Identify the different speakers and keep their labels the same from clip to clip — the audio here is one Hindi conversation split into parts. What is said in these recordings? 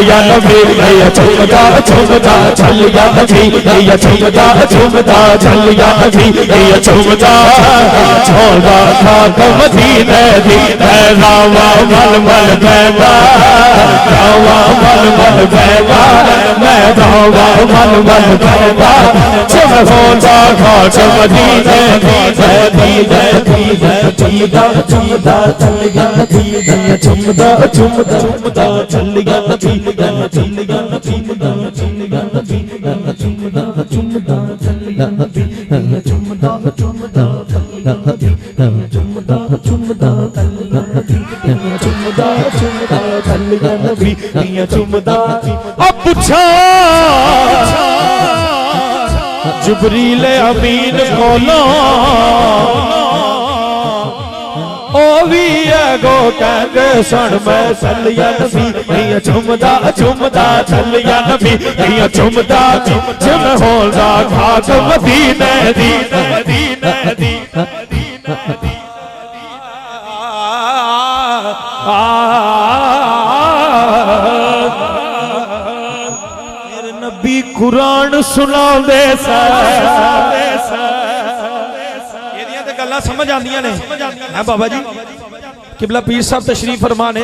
Speaker 1: या नबी या झुमदा झुमदा चल या नबी या झुमदा झुमदा चल या नबी या झुमदा झोला खाक मदीने दी रावा मल मल बैगा रावा मल मल बैगा मैं रावा मल मल बैगा जब होता खाक मदीने झुमदा झुमदा चल या नबी झुमदा झुमदा झुमदा चल या नबी चल या नबी चल या नबी झुमदा झुमदा चल या नबी झुमदा झुमदा चल या नबी झुमदा झुमदा चल या नबी झुमदा झुमदा चल या नबी झुमदा अब पूछा जिब्रील अमीन कोलो ओ भी गो कहते सुन मैं चल या नबी झुमदा झुमदा चल या नबी झुमदा झुम होदा खाक मदीने दी मेरे नबी कुरान सुनांदे सा गल्लां समझ आंदियां ने है बाबा जी किबला पीर साहब तशरीफ फरमा ने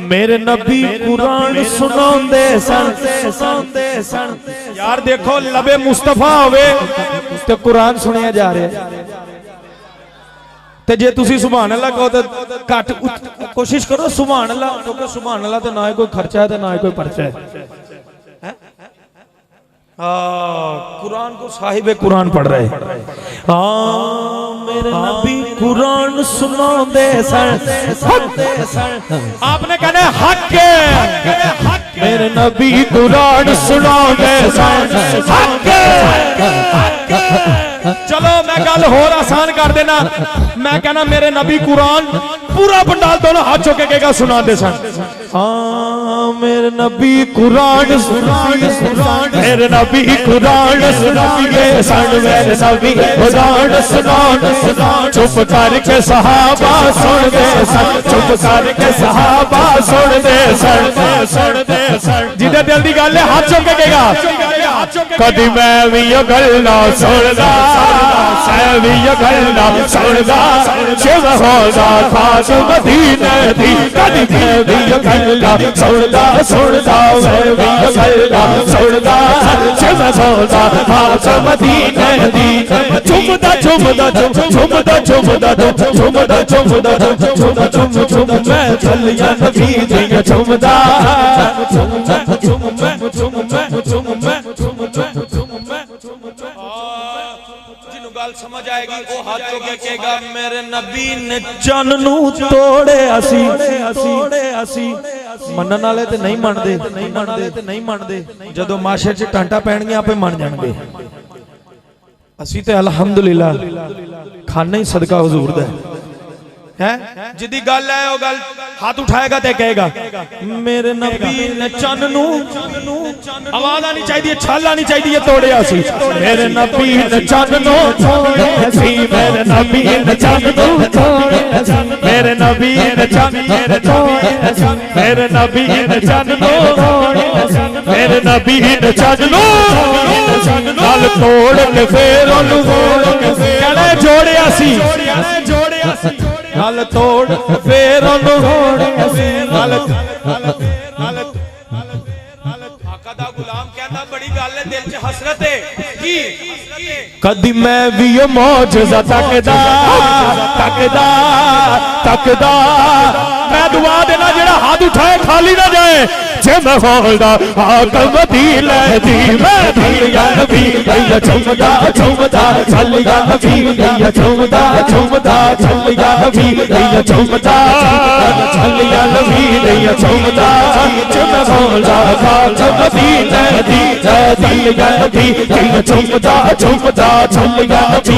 Speaker 1: मेरे नबी कुरान सुनांदे सन यार देखो लबे मुस्तफा होवे ते कुरान सुनिया जा रहा है ते जे तुसी सुभान अल्लाह कहो तो घट कोशिश करो सुभान अल्लाह क्योंकि सुभान अल्लाह तो ना कोई खर्चा है तो ना कोई पर्चा है कुरान को साहिब कुरान पढ़ रहे मेरे नबी कुरान सुनांदे सन आपने कहना हक मेरे नबी कुरान सुनांदे सन हक चलो मैं गल होर आसान कर देना मैं कहना मेरे नबी कुरान पूरा पंडाल दोनों हाथ चुके कहेगा सुनांदे सन मेरे नबी कुरान मेरे नबी कुरान सुनांदे सन मेरे नबी कुरान सुनांदे चुप करके सहाबा सुनदे सन चुप करके सहाबा सुनदे सन जिदे दिल दी गल है हाथ चुके कहेगा कदी मैं भी ये गल ना सुनदा मैं भी ये गल ना सुनदा शिव होदा खाक मदीने दी कदी मैं भी ये गल ना सुनदा मैं भी ये गल ना सुनदा शिव होदा खाक मदीने दी झुमदा झुमदा झुमदा झुमदा झुमदा झुमदा झुमदा मैं चल या नबी दी झुमदा समझ आएगी वो हाथ चुके कहेगा मेरे नबी ने चन नू तोड़े असी मनन वाले ते नहीं मनदे जदों माशे च टांटा पैणगियां आपे मन जाणगे असी ते अल्हम्दुलिल्लाह खाने ही सदका हुजूर दा है जिदी गल है वो गल हाथ उठाएगा ते कहेगा मेरे नबी ने चन नू आवाज आनी चाहिए छल आनी चाहिए तोड़िया सी मेरे नबी ने चन नू तोड़िया सी मेरे नबी ने चन नू तोड़िया सी मेरे नबी ने चन मेरे नबी ने चन नू मेरे नबी ने चन नू गल तोड़ के फिर ओनू कहना जोड़िया सी गल तोड़ फिर आका दा गुलाम कहता बड़ी गल है दिल च हसरत है की कदी मैं भी ये मौजज़ा तकदा मैं दुआ देना जेड़ा हाथ उठाए खाली ना जाए जे मैं होदा आका मदीने दी मैं चल या नबी झुमदा झुमदा चल या नबी झुमदा झुमदा चल या नबी झुमदा चल या नबी झुमदा जे मैं होदा आका मदीने दी चल या नबी झुमदा झुमदा चल या नबी